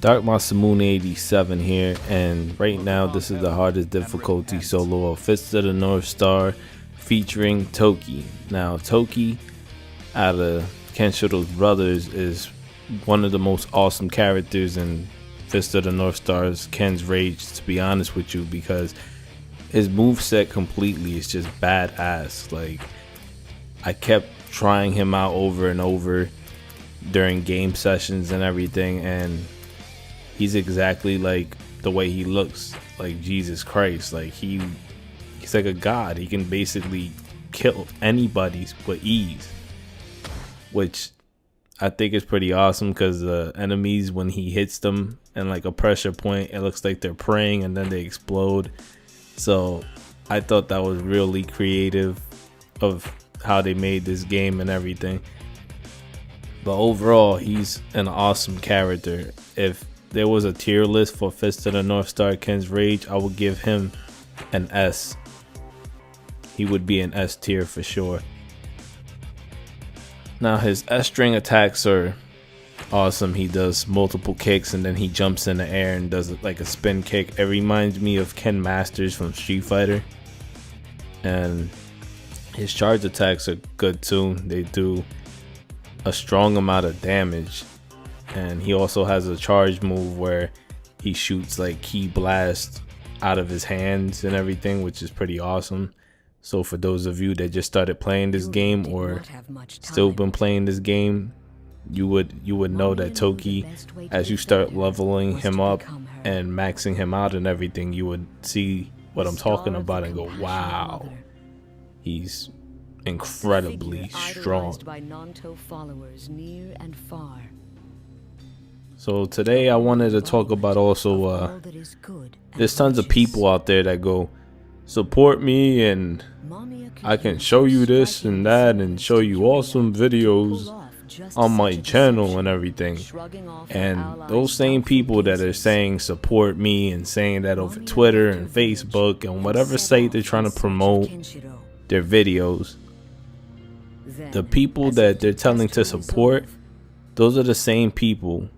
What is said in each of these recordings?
Dark Masamune 87 here, and right now this is the hardest difficulty solo of Fist of the North Star featuring Toki. Now Toki, out of Kenshiro's brothers, is one of the most awesome characters in Fist of the North Star's Ken's Rage, to be honest with you, because his moveset completely is just badass. Like, I kept trying him out over and over during game sessions and everything, and he's exactly like the way he looks. Like, Jesus Christ, like he's like a god. He can basically kill anybody with ease, which I think is pretty awesome, because the enemies, when he hits them and like a pressure point, it looks like they're praying and then they explode. So I thought that was really creative of how they made this game and everything. But overall, he's an awesome character. If there was a tier list for Fist of the North Star Ken's Rage, I would give him an S. He would be an S tier for sure. Now his S string attacks are awesome. He does multiple kicks and then he jumps in the air and does like a spin kick. It reminds me of Ken Masters from Street Fighter. And his charge attacks are good too. They do a strong amount of damage. And he also has a charge move where he shoots like key blast out of his hands and everything, which is pretty awesome. So for those of you that just started playing this game or still been playing this game, you would know that Toki, as you start leveling him up and maxing him out and everything, you would see what I'm talking about and go, wow, he's incredibly strong. So today I wanted to talk about also there's tons of people out there that go, support me and I can show you this and that and show you awesome videos on my channel and everything. And those same people that are saying support me and saying that over Twitter and Facebook and whatever site they're trying to promote their videos, the people that they're telling to support, those are the same people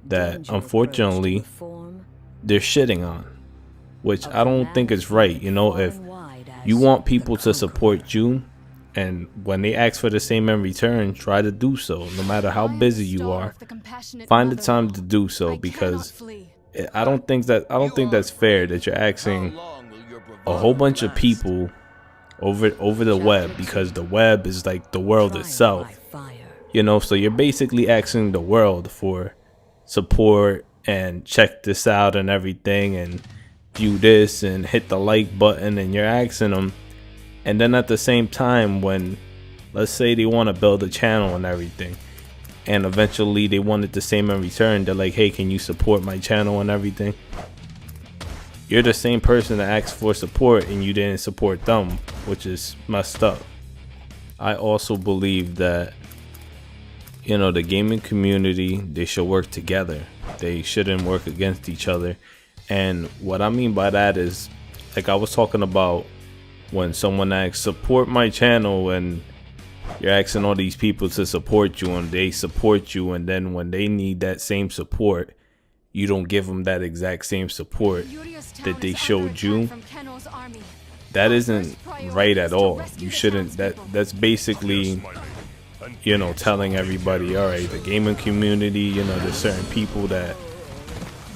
that unfortunately they're shitting on, which I don't think is right. You know, if you want people to support you, and when they ask for the same in return, try to do so. No matter how busy you are, find the time to do so, because I don't think that's fair that you're asking a whole bunch of people over the web, because the web is like the world itself, you know. So you're basically asking the world for support and check this out and everything and view this and hit the like button, and you're asking them. And then at the same time, when let's say they want to build a channel and everything, and eventually they wanted the same in return, they're like, hey, can you support my channel and everything? You're the same person that asked for support and you didn't support them, which is messed up. I also believe that, you know, the gaming community, they should work together. They shouldn't work against each other. And what I mean by that is, like I was talking about, when someone asks support my channel and you're asking all these people to support you and they support you, and then when they need that same support, you don't give them that exact same support that they showed you. That isn't right at all. You shouldn't. That's basically, you know, telling everybody, all right, the gaming community, you know, there's certain people that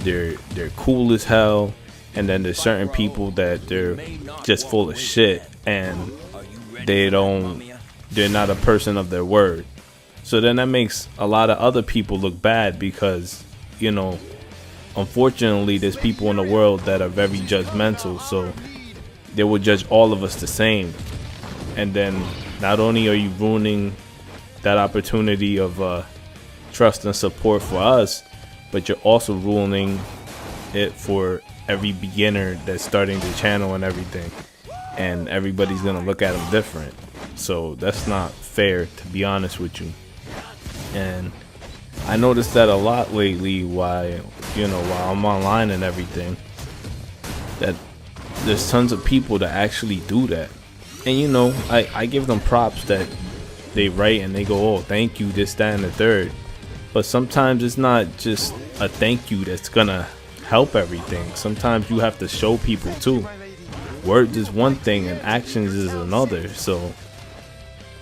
they're cool as hell, and then there's certain people that they're just full of shit and they're not a person of their word. So then that makes a lot of other people look bad, because, you know, unfortunately there's people in the world that are very judgmental, so they will judge all of us the same. And then not only are you ruining that opportunity of trust and support for us, but you're also ruining it for every beginner that's starting the channel and everything, and everybody's gonna look at them different. So that's not fair, to be honest with you. And I noticed that a lot lately while I'm online and everything, that there's tons of people that actually do that. And you know, I give them props that they write and they go, oh, thank you, this, that, and the third. But sometimes it's not just a thank you that's gonna help everything. Sometimes you have to show people too. Words is one thing and actions is another. So,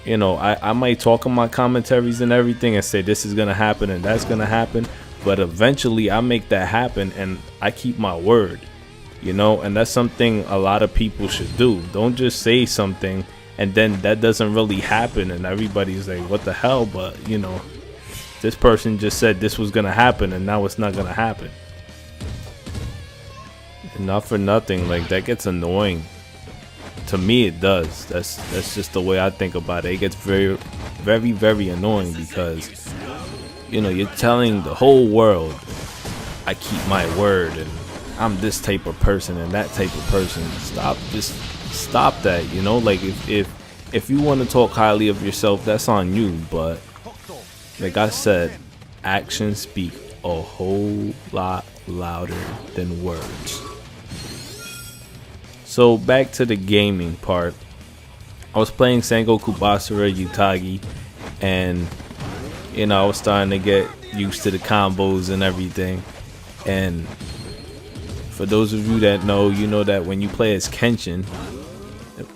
you know, I might talk in my commentaries and everything and say this is gonna happen and that's gonna happen, but eventually I make that happen and I keep my word, you know. And that's something a lot of people should do. Don't just say something and then that doesn't really happen and everybody's like, what the hell? But you know, this person just said this was gonna happen and now it's not gonna happen. And not for nothing, like, that gets annoying. To me it does. That's just the way I think about it. It gets very, very, very annoying because, you know, you're telling the whole world I keep my word and I'm this type of person and that type of person. Just stop that, you know. Like, if you want to talk highly of yourself, that's on you, but like I said, actions speak a whole lot louder than words. So back to the gaming part. I was playing Sengoku Basara Utagi, and you know, I was starting to get used to the combos and everything. And for those of you that know, you know that when you play as Kenshin,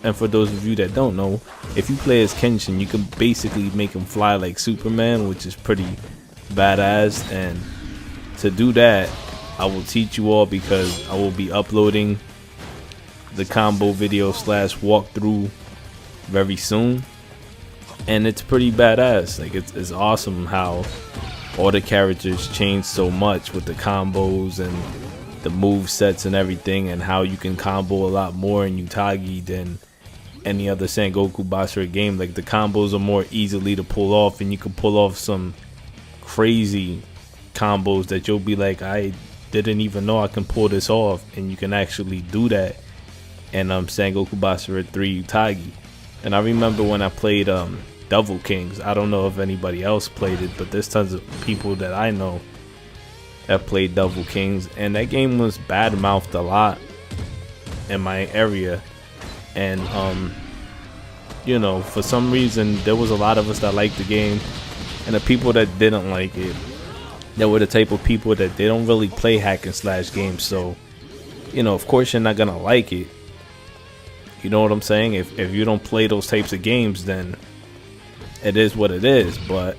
and for those of you that don't know, if you play as Kenshin, you can basically make him fly like Superman, which is pretty badass. And to do that, I will teach you all, because I will be uploading the combo video / walkthrough very soon, and it's pretty badass. Like, it's awesome how all the characters change so much with the combos and the move sets and everything, and how you can combo a lot more in Utagi than any other Sengoku Basara game. Like, the combos are more easily to pull off, and you can pull off some crazy combos that you'll be like, I didn't even know I can pull this off, and you can actually do that in Sengoku Basara 3 Utagi. And I remember when I played Devil Kings, I don't know if anybody else played it, but there's tons of people that I know that played Devil Kings, and that game was bad-mouthed a lot in my area. And you know, for some reason there was a lot of us that liked the game, and the people that didn't like it, they were the type of people that they don't really play hack and slash games. So, you know, of course you're not gonna like it. You know what I'm saying? If you don't play those types of games, then it is what it is. But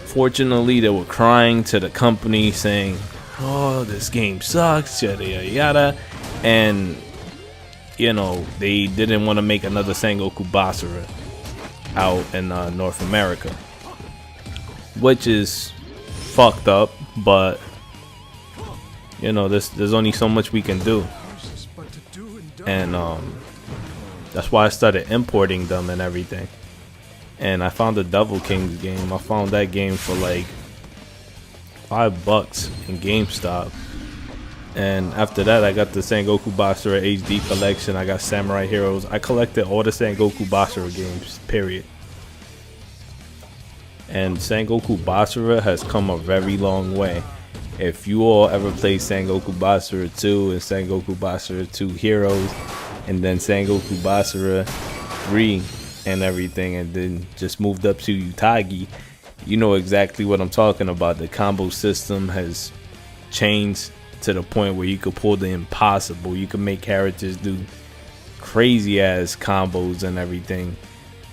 fortunately, they were crying to the company saying, oh, this game sucks, yada yada yada. And, you know, they didn't want to make another Sengoku Basara out in North America, which is fucked up. But, you know, there's only so much we can do. And that's why I started importing them and everything. And I found the Devil Kings game. I found that game for like $5 in GameStop. And after that, I got the Sengoku Basara HD collection. I got Samurai Heroes. I collected all the Sengoku Basara games, period. And Sengoku Basara has come a very long way. If you all ever played Sengoku Basara 2 and Sengoku Basara 2 Heroes, and then Sengoku Basara 3 and everything, and then just moved up to Utagi, you know exactly what I'm talking about. The combo system has changed to the point where you could pull the impossible. You can make characters do crazy ass combos and everything,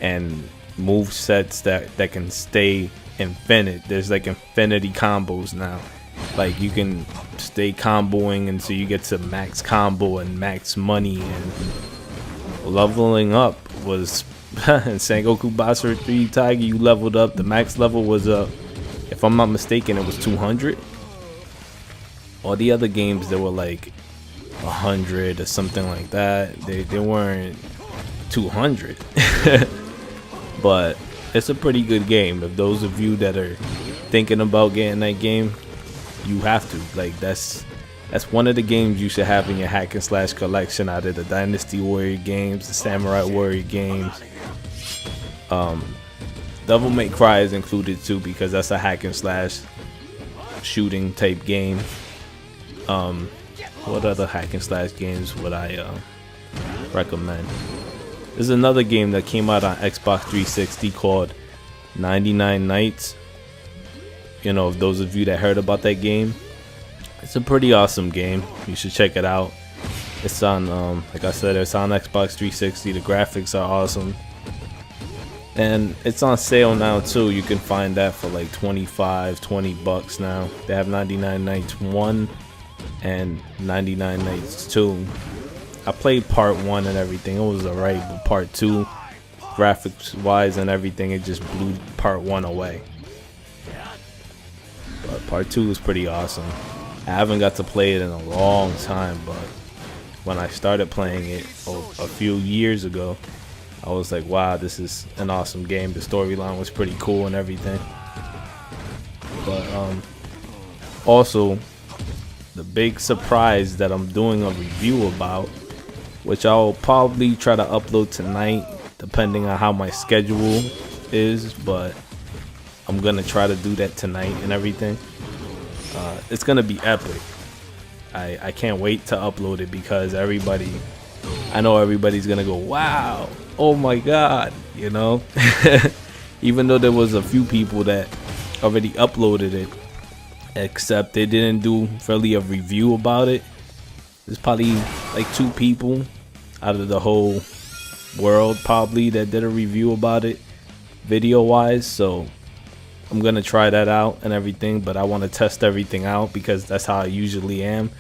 and move sets that can stay infinite. There's like infinity combos now. Like, you can stay comboing until you get to max combo and max money. And leveling up was in Sengoku Basara 3 Utagi, you leveled up. The max level was if I'm not mistaken, it was 200. All the other games, they were like 100 or something like that. They weren't 200. But it's a pretty good game. If those of you that are thinking about getting that game, you have to. Like, that's one of the games you should have in your hack and slash collection, out of the Dynasty Warrior games, the Samurai Warrior games. Devil May Cry is included too, because that's a hack and slash shooting type game. What other hack and slash games would I recommend? There's another game that came out on Xbox 360 called 99 Nights. You know, those of you that heard about that game, it's a pretty awesome game. You should check it out. It's on, like I said, it's on Xbox 360. The graphics are awesome. And it's on sale now too. You can find that for like 25, 20 bucks now. They have 99 Nights 1 and 99 Nights 2. I played part 1 and everything. It was alright, but part 2, graphics wise and everything, it just blew part 1 away. But part 2 was pretty awesome. I haven't got to play it in a long time, but when I started playing it a few years ago, I was like, wow, this is an awesome game. The storyline was pretty cool and everything. But also, the big surprise that I'm doing a review about, which I'll probably try to upload tonight, depending on how my schedule is, but I'm gonna try to do that tonight and everything. It's gonna be epic. I can't wait to upload it because I know everybody's gonna go, wow, oh my god, you know. Even though there was a few people that already uploaded it, except they didn't do really a review about it. There's probably like 2 people out of the whole world probably that did a review about it video wise, so I'm gonna try that out and everything. But I want to test everything out because that's how I usually am.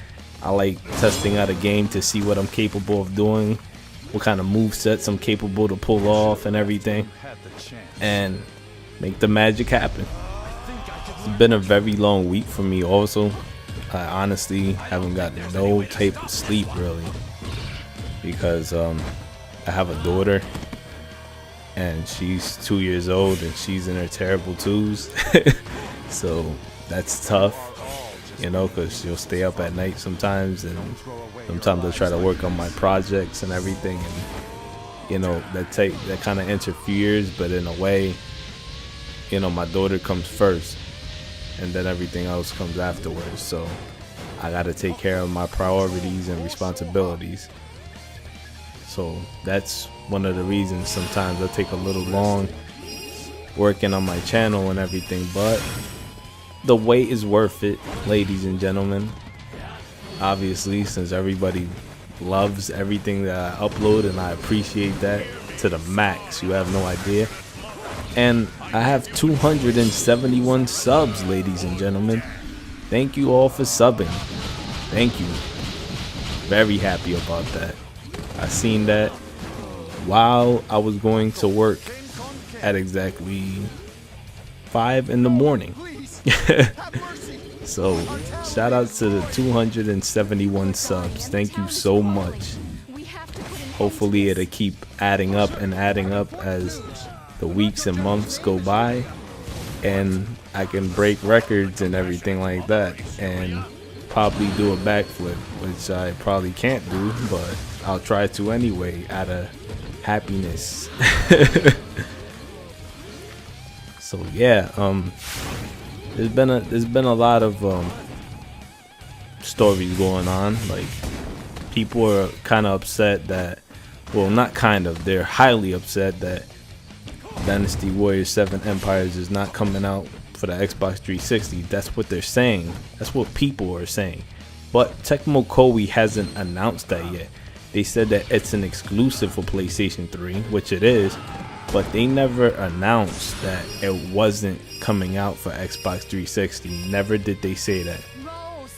I like testing out a game to see what I'm capable of doing, what kind of movesets I'm capable to pull off and everything, and make the magic happen. It's been a very long week for me also. I honestly haven't gotten no type of sleep really, because I have a daughter and she's 2 years old and she's in her terrible twos. So that's tough, you know, because she'll stay up at night sometimes, and sometimes I'll try to work on my projects and everything, and you know, that kind of interferes. But in a way, you know, my daughter comes first and then everything else comes afterwards, so I got to take care of my priorities and responsibilities. So that's one of the reasons sometimes I take a little long working on my channel and everything, but the wait is worth it, ladies and gentlemen. Obviously, since everybody loves everything that I upload, and I appreciate that to the max, you have no idea. And I have 271 subs, ladies and gentlemen. Thank you all for subbing. Thank you. Very happy about that. I seen that while I was going to work at exactly 5 in the morning. So shout out to the 271 subs. Thank you so much. Hopefully it'll keep adding up and adding up as the weeks and months go by, and I can break records and everything like that, and probably do a backflip, which I probably can't do, but I'll try to anyway out of happiness. So yeah, there's been a lot of stories going on. Like, people are kind of upset that, well, not kind of, they're highly upset that Dynasty Warriors 7 Empires is not coming out for the Xbox 360. That's what they're saying. That's what people are saying. But Tecmo Koei hasn't announced that yet. They said that it's an exclusive for PlayStation 3, which it is, but they never announced that it wasn't coming out for Xbox 360. Never did they say that.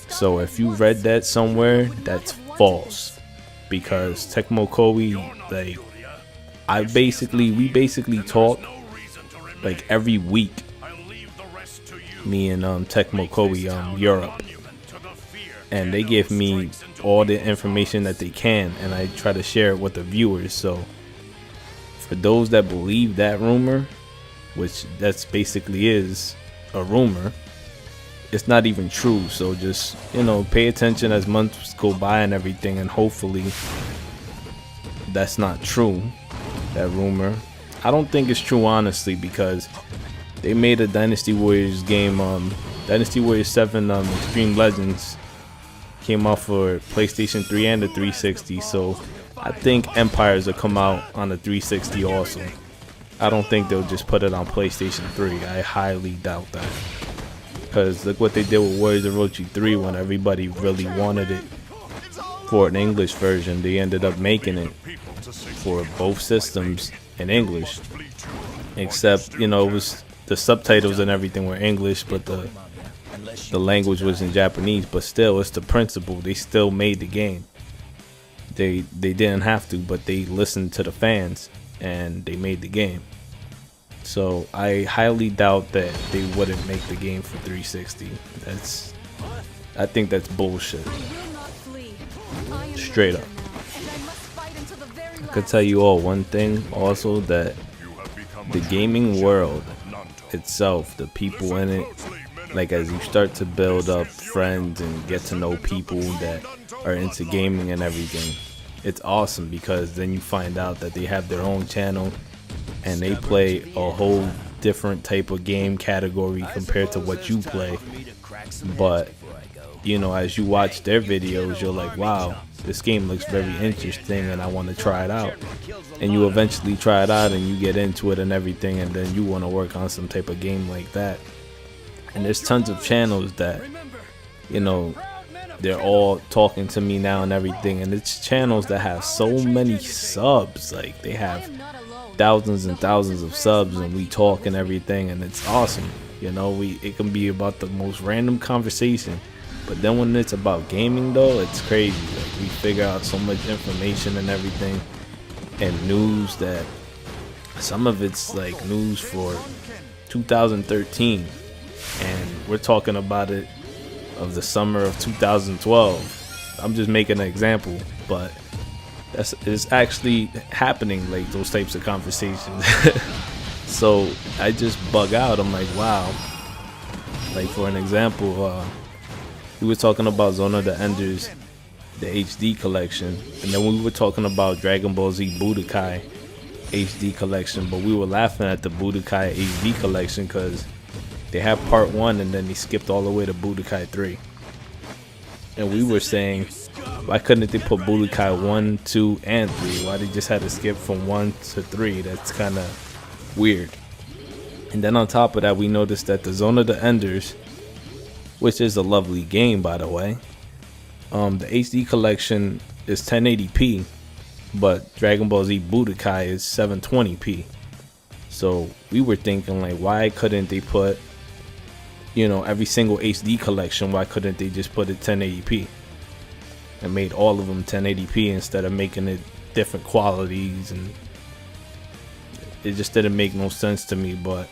So if you read that somewhere, that's false, because Tecmo Koei, like, we basically talk like every week, me and Tecmo Koei Europe, and they give me all the information that they can, and I try to share it with the viewers. So for those that believe that rumor, which that's basically is a rumor, it's not even true. So just, you know, pay attention as months go by and everything, and hopefully that's not true, that rumor. I don't think it's true, honestly, because they made a Dynasty Warriors game, Dynasty Warriors 7 Extreme Legends came out for PlayStation 3 and the 360, so I think Empires will come out on the 360 also. I don't think they'll just put it on PlayStation 3. I highly doubt that. Because look what they did with Warriors of Orochi 3 when everybody really wanted it for an English version. They ended up making it for both systems in English. Except, you know, it was the subtitles and everything were English, but the language was in Japanese. But still, it's the principle. They still made the game. They didn't have to, but they listened to the fans and they made the game. So I highly doubt that they wouldn't make the game for 360. I think that's bullshit. Straight up. I could tell you all one thing also, that the gaming world itself, the people in it, like as you start to build up friends and get to know people that are into gaming and everything, it's awesome, because then you find out that they have their own channel and they play a whole different type of game category compared to what you play. But you know, as you watch their videos, you're like, wow, this game looks very interesting and I want to try it out. And you eventually try it out and you get into it and everything, and then you want to work on some type of game like that. And there's tons of channels that, you know, they're all talking to me now and everything, and it's channels that have so many subs. Like, they have thousands and thousands of subs, and we talk and everything, and it's awesome. You know, it can be about the most random conversation, but then when it's about gaming though, it's crazy. Like, we figure out so much information and everything, and news that some of it's like news for 2013, and we're talking about it of the summer of 2012. I'm just making an example, but it's actually happening, like those types of conversations. So I just bug out. I'm like, wow. Like, for an example, we were talking about Zone of the Enders, the HD collection, and then we were talking about Dragon Ball Z Budokai HD collection, but we were laughing at the Budokai HD collection because they have part 1 and then they skipped all the way to Budokai 3. And we were saying, why couldn't they put Budokai 1, 2, and 3? Why they just had to skip from 1 to 3? That's kind of weird. And then on top of that, we noticed that the Zone of the Enders, which is a lovely game, by the way, the HD collection is 1080p, but Dragon Ball Z Budokai is 720p. So we were thinking, like, why couldn't they put, you know, every single HD collection, why couldn't they just put it 1080p and made all of them 1080p instead of making it different qualities? And it just didn't make no sense to me, but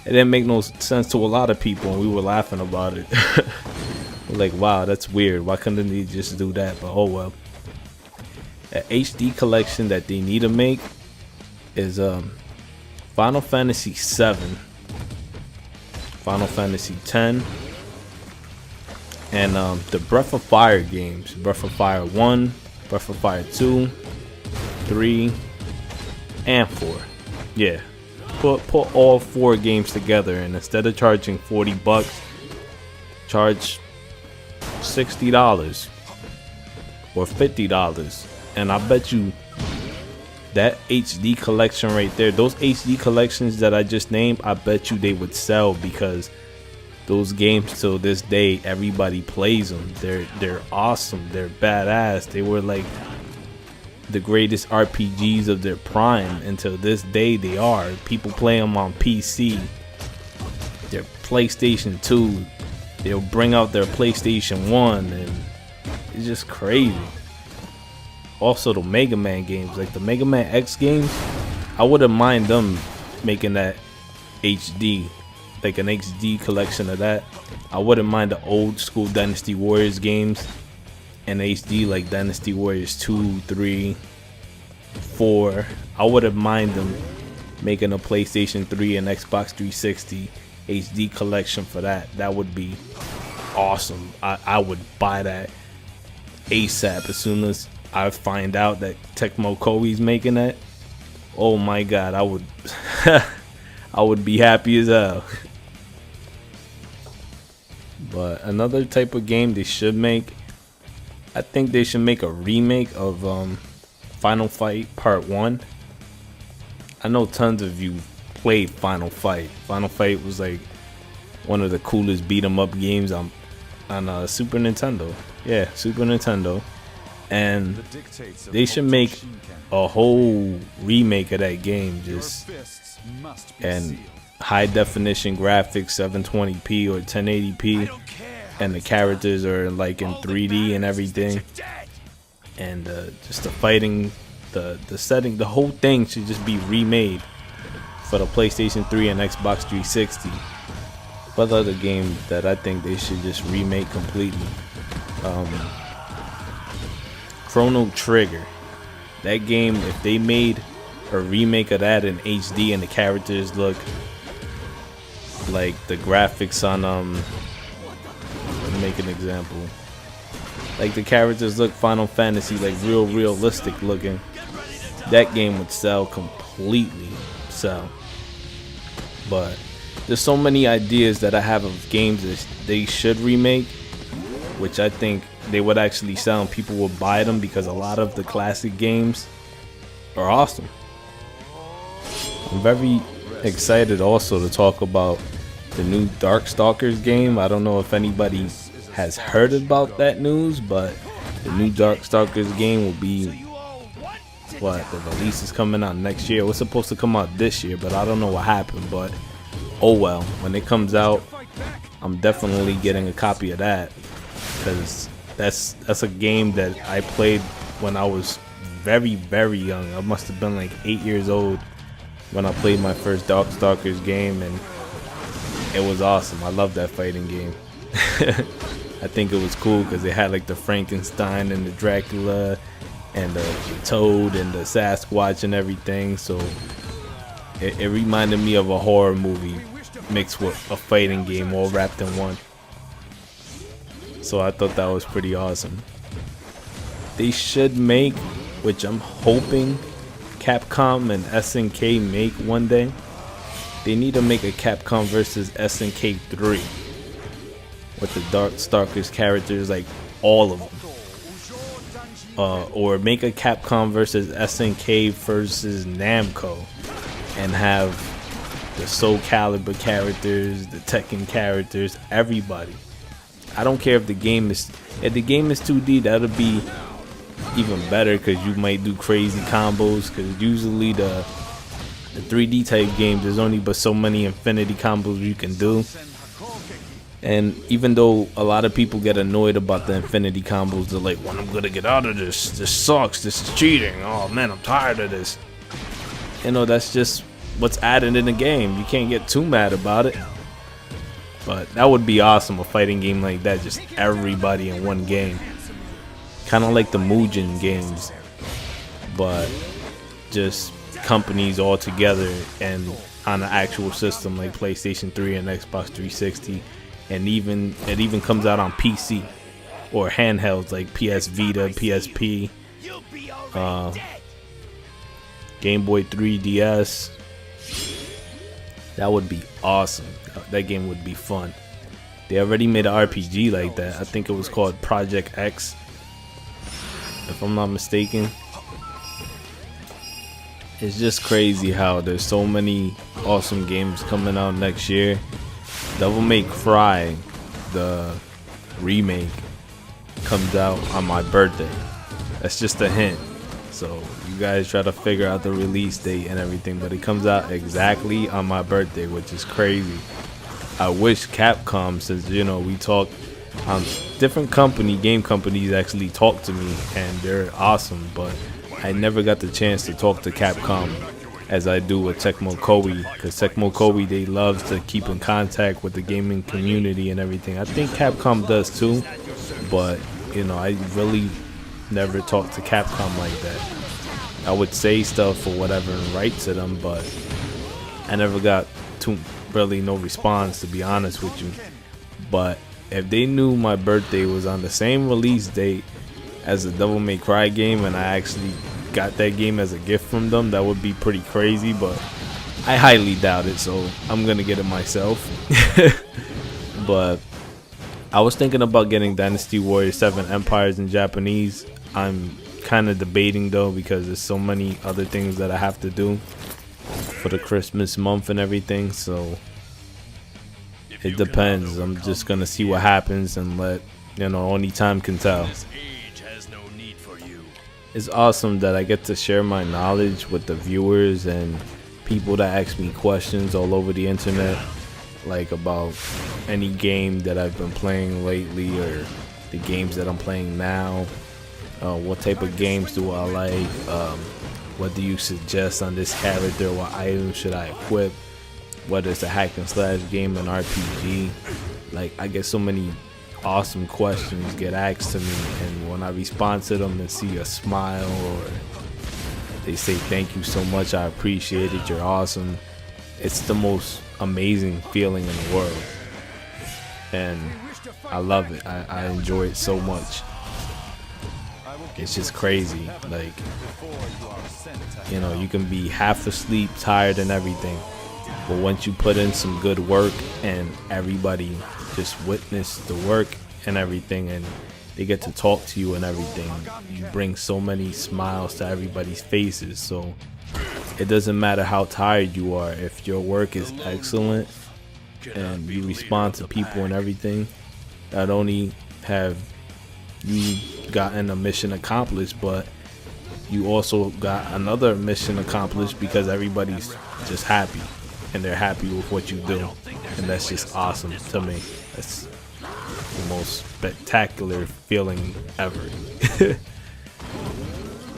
it didn't make no sense to a lot of people, and we were laughing about it. We're like, wow, that's weird. Why couldn't they just do that? But oh well. An HD collection that they need to make is Final Fantasy 7, Final Fantasy 10, and the Breath of Fire games. Breath of Fire 1, Breath of Fire 2, 3, and 4. Yeah. Put all 4 games together, and instead of charging $40, charge $60 or $50, and I bet you that HD collection right there, those HD collections that I just named, I bet you they would sell, because those games till this day everybody plays them. They're awesome. They're badass. They were like the greatest RPGs of their prime. Until this day they are. People play them on PC, their PlayStation 2, they'll bring out their PlayStation 1, and it's just crazy. Also the Mega Man games, like the Mega Man X games, I wouldn't mind them making that HD, like an HD collection of that. I wouldn't mind the old school Dynasty Warriors games and HD, like Dynasty Warriors 2, 3, 4. I wouldn't mind them making a PlayStation 3 and Xbox 360 HD collection for that. That would be awesome. I would buy that ASAP as soon as I find out that Tecmo Koei's making that. Oh my god, I would I would be happy as hell. But another type of game they should make, I think they should make a remake of Final Fight Part 1. I know tons of you played Final Fight. Final Fight was like one of the coolest beat 'em up games on Super Nintendo. Yeah, Super Nintendo. And they should make a whole remake of that game, just and high definition graphics, 720p or 1080p, and the characters are like in 3D and everything. And just the fighting, the setting, the whole thing should just be remade for the PlayStation 3 and Xbox 360. But other games that I think they should just remake completely. Chrono Trigger. That game, if they made a remake of that in HD and the characters look like the graphics on let me make an example. Like the characters look Final Fantasy, like real realistic looking. That game would sell completely. Sell. But there's so many ideas that I have of games that they should remake, which I think they would actually sell and people would buy them because a lot of the classic games are awesome. I'm very excited also to talk about the new Darkstalkers game. I don't know if anybody has heard about that news, but the new Darkstalkers game will be the release is coming out next year. It was supposed to come out this year, but I don't know what happened. But oh well, when it comes out, I'm definitely getting a copy of that, because that's a game that I played when I was very young. I must have been like 8 years old when I played my first Darkstalkers game, and it was awesome. I love that fighting game. I think it was cool because they had like the Frankenstein and the Dracula and the Toad and the Sasquatch and everything, so it reminded me of a horror movie mixed with a fighting game all wrapped in one. So I thought that was pretty awesome. They should make, which I'm hoping Capcom and SNK make one day, they need to make a Capcom versus SNK 3 with the Darkstalkers characters, like all of them. Or make a Capcom versus SNK versus Namco and have the Soul Calibur characters, the Tekken characters, everybody. I don't care if the game is 2D, that'll be even better because you might do crazy combos, because usually the 3D type games, there's only but so many infinity combos you can do. And even though a lot of people get annoyed about the infinity combos, they're like, when I'm gonna get out of this? This sucks, this is cheating, oh man, I'm tired of this. You know, that's just what's added in the game. You can't get too mad about it. But that would be awesome, a fighting game like that, just everybody in one game. Kind of like the Mugen games, but just companies all together and on an actual system like PlayStation 3 and Xbox 360. And it even comes out on PC or handhelds like PS Vita, PSP, Game Boy 3DS. That would be awesome. That game would be fun. They already made an RPG like that. I think it was called Project X, if I'm not mistaken. It's just crazy how there's so many awesome games coming out next year. Devil May Cry, the remake, comes out on my birthday. That's just a hint. So you guys try to figure out the release date and everything, but it comes out exactly on my birthday, which is crazy. I wish Capcom, since you know we talk different game companies actually talk to me and they're awesome, but I never got the chance to talk to Capcom as I do with Tecmo Koei, because Tecmo Koei, they love to keep in contact with the gaming community and everything. I think Capcom does too, but you know, I really never talked to Capcom like that. I would say stuff or whatever and write to them, but I never got no response, to be honest with you. But if they knew my birthday was on the same release date as the Devil May Cry game and I actually got that game as a gift from them, that would be pretty crazy, but I highly doubt it, so I'm gonna get it myself. But I was thinking about getting Dynasty Warriors 7 Empires in Japanese. I'm kind of debating though, because there's so many other things that I have to do for the Christmas month and everything, so It depends. I'm just gonna see what happens and only time can tell. It's awesome that I get to share my knowledge with the viewers and people that ask me questions all over the internet, like about any game that I've been playing lately or the games that I'm playing now. What type of games do I like? What do you suggest on this character? What items should I equip? Whether it's a hack and slash game, an RPG. Like, I get so many awesome questions get asked to me, and when I respond to them and see a smile or they say thank you so much, I appreciate it, you're awesome, it's the most amazing feeling in the world, and I love it. I enjoy it so much. It's just crazy. Like, you can be half asleep, tired and everything, but once you put in some good work and everybody just witness the work and everything and they get to talk to you and everything, you bring so many smiles to everybody's faces. So it doesn't matter how tired you are, if your work is excellent and you respond to people and everything, not only have you gotten a mission accomplished, but you also got another mission accomplished because everybody's just happy and they're happy with what you do, and that's just awesome to me. That's the most spectacular feeling ever.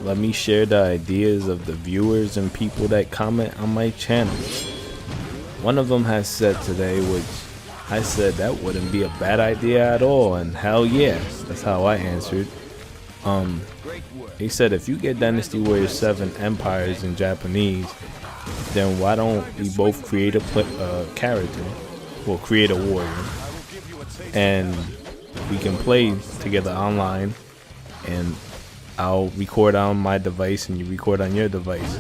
Let me share the ideas of the viewers and people that comment on my channel. One of them has said today, which I said that wouldn't be a bad idea at all, and hell yeah, that's how I answered. He said, if you get Dynasty Warriors 7 Empires in Japanese, then why don't we both create a character, well, create a warrior, and we can play together online, and I'll record on my device and you record on your device.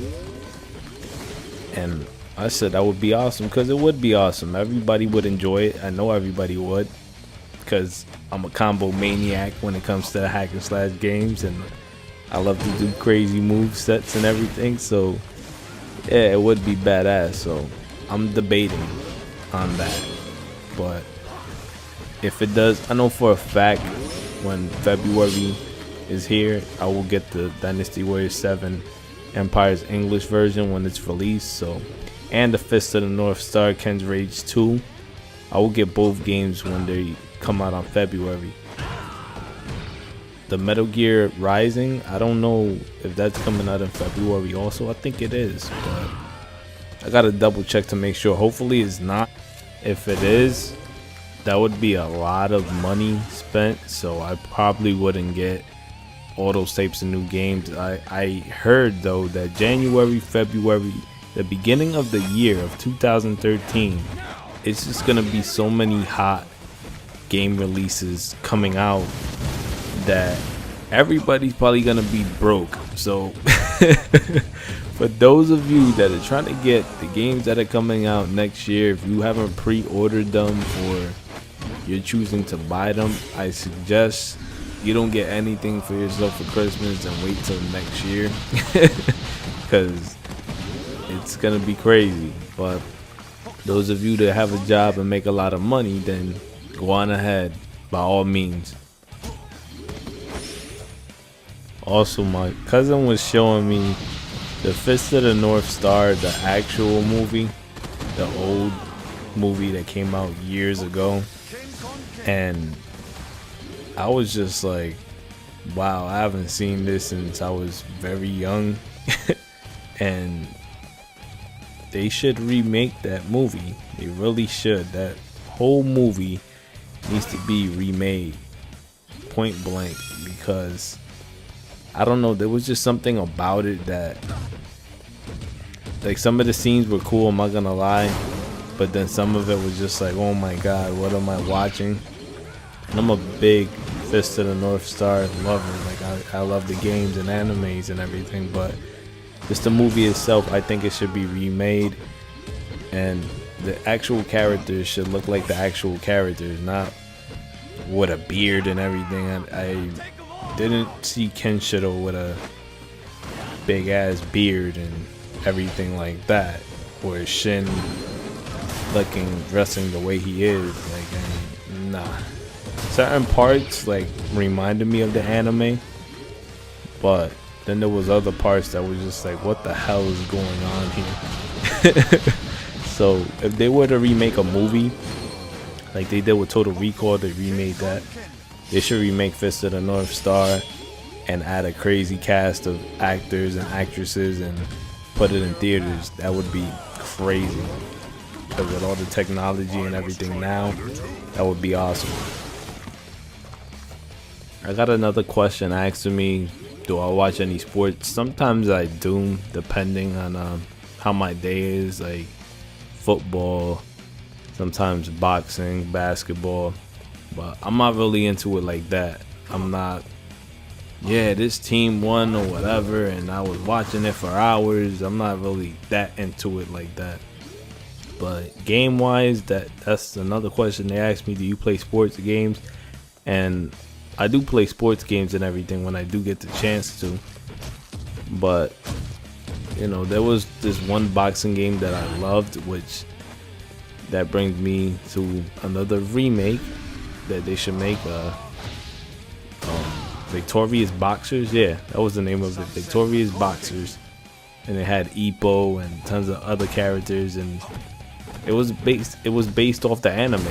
And I said that would be awesome, because it would be awesome. Everybody would enjoy it. I know everybody would, because I'm a combo maniac when it comes to the hack and slash games, and I love to do crazy move sets and everything. So yeah, it would be badass. So I'm debating on that, but if it does, I know for a fact when February is here, I will get the Dynasty Warriors 7 Empire's English version when it's released. So, and the Fist of the North Star Ken's Rage 2, I will get both games when they come out on February. The Metal Gear Rising, I don't know if that's coming out in February also. I think it is, but I gotta double check to make sure. Hopefully it's not. If it is, that would be a lot of money spent, so I probably wouldn't get all those types of new games. I heard though that January, February, the beginning of the year of 2013, it's just gonna be so many hot game releases coming out that everybody's probably gonna be broke. So for those of you that are trying to get the games that are coming out next year, if you haven't pre-ordered them or you're choosing to buy them, I suggest you don't get anything for yourself for Christmas and wait till next year, because it's gonna be crazy. But those of you that have a job and make a lot of money, then go on ahead by all means. Also, my cousin was showing me the Fist of the North Star, the actual movie, the old movie that came out years ago, and I was just like, wow, I haven't seen this since I was very young. And they should remake that movie. They really should. That whole movie needs to be remade, point blank, because I don't know, there was just something about it that, like, some of the scenes were cool, I'm not gonna lie, but then some of it was just like, oh my god, what am I watching? And I'm a big Fist of the North Star lover. Like, I love the games and animes and everything, but just the movie itself, I think it should be remade, and the actual characters should look like the actual characters, not with a beard and everything. I didn't see Kenshiro with a big ass beard and everything like that, or Shin looking, dressing the way he is. Like, nah. Certain parts like reminded me of the anime, but then there was other parts that was just like, what the hell is going on here? So if they were to remake a movie like they did with Total Recall, they remade that. They should remake Fist of the North Star and add a crazy cast of actors and actresses and put it in theaters. That would be crazy, because with all the technology and everything now, that would be awesome. I got another question asking me, do I watch any sports? Sometimes I do, depending on how my day is, like football, sometimes boxing, basketball, but I'm not really into it like that. I'm not, yeah, this team won or whatever, and I was watching it for hours. I'm not really that into it like that. But game wise, that's another question they asked me, do you play sports games? And I do play sports games and everything when I do get the chance to. But you know, there was this one boxing game that I loved, which that brings me to another remake that they should make. Victorious Boxers, yeah, that was the name of it, Victorious Boxers, and it had Ippo and tons of other characters, and it was based off the anime,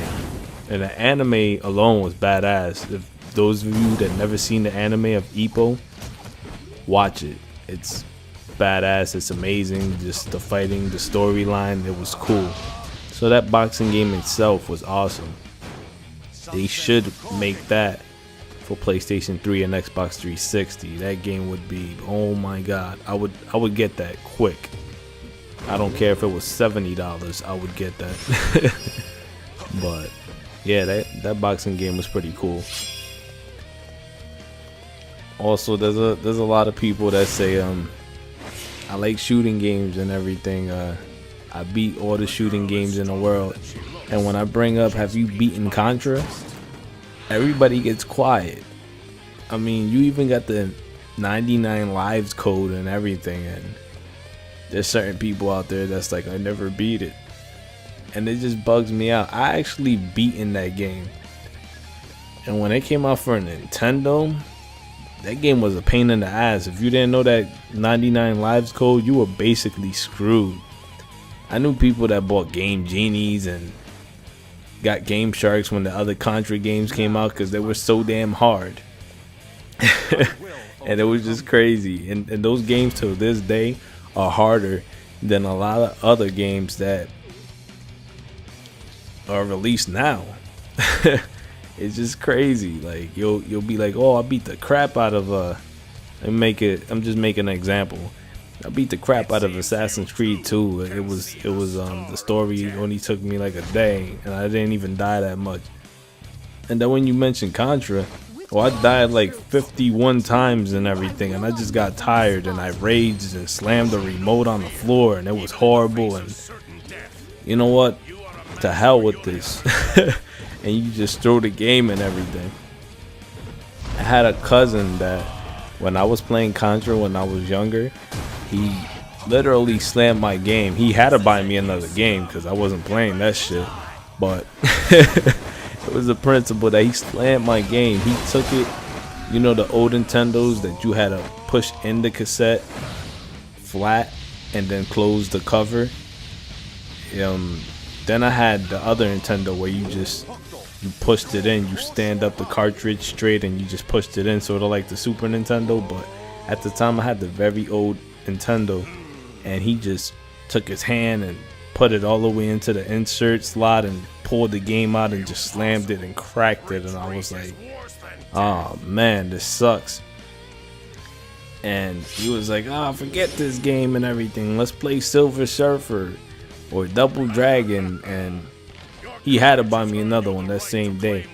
and the anime alone was badass. If those of you that never seen the anime of Ippo, watch it. It's badass, it's amazing, just the fighting, the storyline, it was cool. So that boxing game itself was awesome. They should make that for PlayStation 3 and Xbox 360. That game would be, oh my god, I would get that quick. I don't care if it was $70, I would get that. But yeah, that boxing game was pretty cool. Also, there's a lot of people that say I like shooting games and everything. I beat all the shooting games in the world, and when I bring up, have you beaten Contra, everybody gets quiet. I mean, you even got the 99 lives code and everything, and there's certain people out there that's like, I never beat it, and it just bugs me out. I actually beaten that game, and when it came out for Nintendo, that game was a pain in the ass. If you didn't know that 99 lives code, you were basically screwed. I knew people that bought Game Genies and got Game Sharks when the other Contra games came out because they were so damn hard. And it was just crazy. And those games till this day are harder than a lot of other games that are released now. It's just crazy. Like you'll be like, oh, I beat the crap out of I'm just making an example. I beat the crap out of Assassin's Creed 2. It was the story only took me like a day, and I didn't even die that much. And then when you mentioned Contra, well, I died like 51 times and everything, and I just got tired and I raged and slammed the remote on the floor, and it was horrible. And you know what? To hell with this. And you just throw the game and everything. I had a cousin that when I was playing Contra when I was younger, he literally slammed my game. He had to buy me another game because I wasn't playing that shit. But it was the principle that he slammed my game. He took it, you know, the old Nintendos that you had to push in the cassette flat and then close the cover. Then I had the other Nintendo where you pushed it in, you stand up the cartridge straight and you just pushed it in, sort of like the Super Nintendo. But at the time I had the very old Nintendo, and he just took his hand and put it all the way into the insert slot and pulled the game out and just slammed it and cracked it. And I was like, oh man, this sucks. And he was like, oh, forget this game and everything, let's play Silver Surfer or Double Dragon. And he had to buy me another one that same day.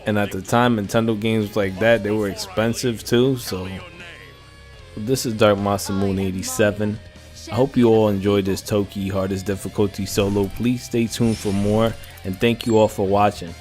And at the time, Nintendo games like that, they were expensive too. So this is Dark Masamune 87. I hope you all enjoyed this Toki hardest difficulty solo. Please stay tuned for more, and thank you all for watching.